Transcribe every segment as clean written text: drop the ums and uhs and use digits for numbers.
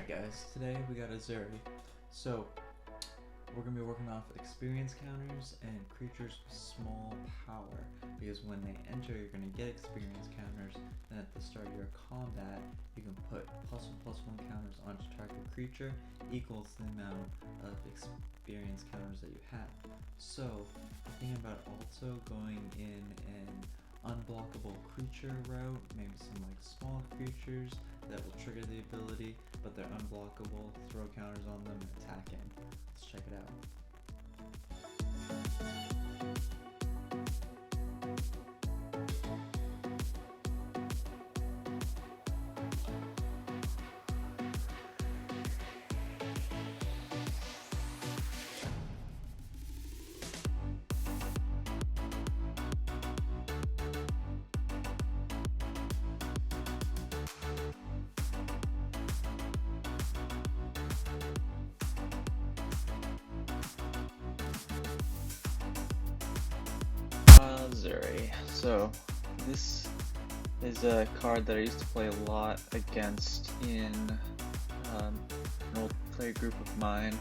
Alright guys, today we got Ezuri. So, we're going to be working off experience counters and creatures with small power, because when they enter you're going to get experience counters, and at the start of your combat you can put +1/+1 counters onto target creature equals the amount of experience counters that you have. So, I'm thinking about also going in an unblockable creature route, maybe some like small creatures that will trigger the ability, but they're unblockable, throw counters on them and attack in. Let's check it out. Ezuri. So this is a card that I used to play a lot against in an old player group of mine.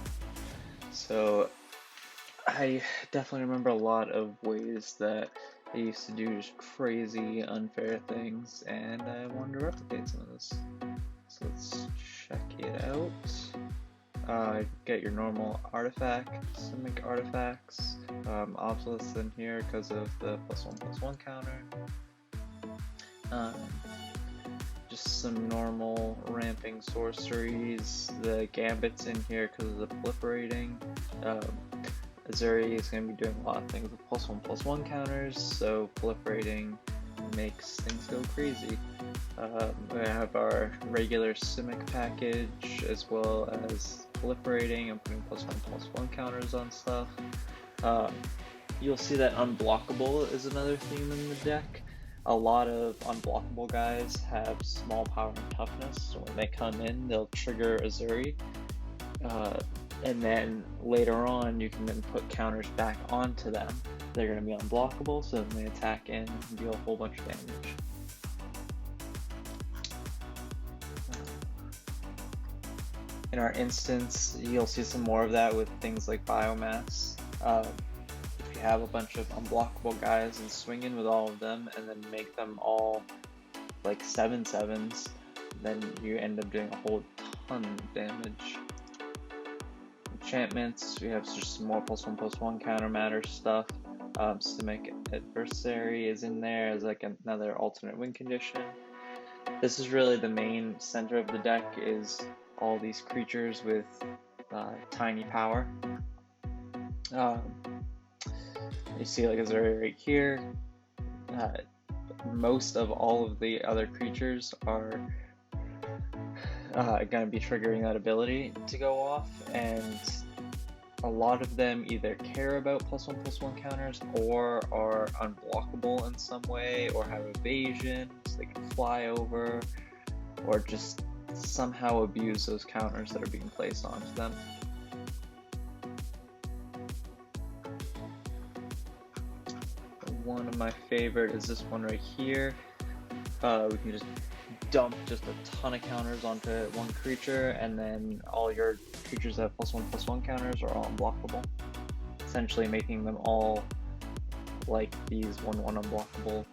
So I definitely remember a lot of ways that I used to do just crazy, unfair things, and I wanted to replicate some of this. So let's check it out. Get your normal artifact, Simic artifacts, obsolescence in here because of the +1/+1 counter. Just some normal ramping sorceries, the gambits in here because of the proliferating. Ezuri is going to be doing a lot of things with +1/+1 counters, so proliferating makes things go crazy. We have our regular Simic package as well as proliferating and putting +1/+1 counters on stuff. You'll see that unblockable is another theme in the deck. A lot of unblockable guys have small power and toughness, so when they come in they'll trigger Ezuri. And then later on you can then put counters back onto them. They're going to be unblockable, so then they attack in and deal a whole bunch of damage. In our instance, you'll see some more of that with things like biomass. If you have a bunch of unblockable guys and swing in with all of them and then make them all like 7/7s, then you end up doing a whole ton of damage. Enchantments, we have just some more +1/+1 counter matter stuff. Simic Adversary is in there as like another alternate win condition. This is really the main center of the deck, is all these creatures with tiny power. You see like Ezuri right here. Most of all of the other creatures are going to be triggering that ability to go off, and a lot of them either care about +1/+1 counters or are unblockable in some way, or have evasion so they can fly over, or just somehow abuse those counters that are being placed onto them. One of my favorite is this one right here. We can just dump just a ton of counters onto one creature, and then all your creatures that have +1/+1 counters are all unblockable, essentially making them all like these 1/1 unblockable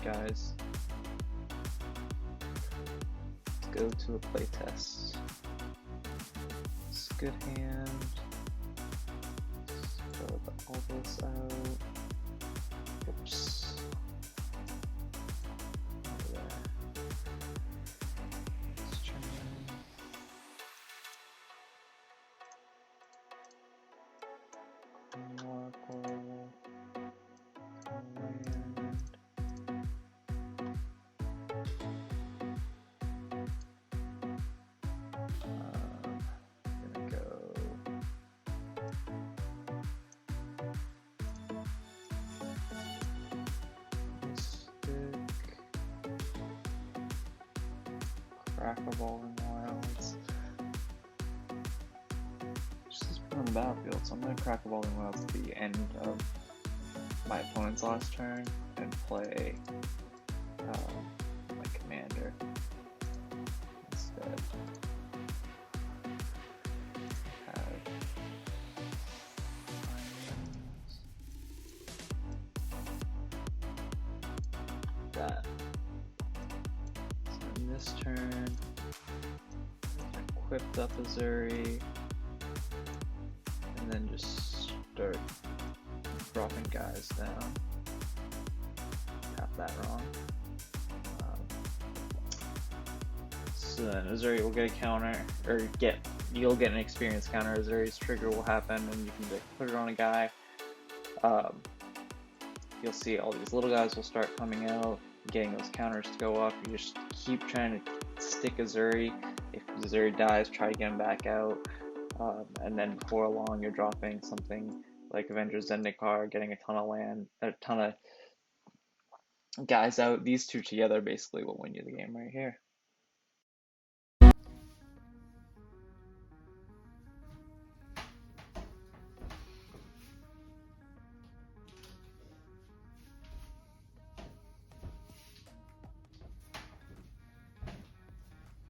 guys. Let's go to a playtest. It's a good hand. Let's throw all this out. Oops. Gonna go Mystic, Crack Evolving Wilds. Just put on the battlefield, so I'm gonna Crack Evolving Wilds at the end of my opponent's last turn and play my commander instead. equipped up Ezuri, and then just start dropping guys down. Tap that wrong. So then Ezuri will get a counter, or you'll get an experience counter. Ezuri's trigger will happen, and you can put it on a guy. You'll see all these little guys will start coming out, getting those counters to go up. You just keep trying to stick Ezuri. If Ezuri dies, try to get him back out. And then before long, you're dropping something like Avengers Zendikar, getting a ton of land, a ton of guys out. These two together basically will win you the game right here.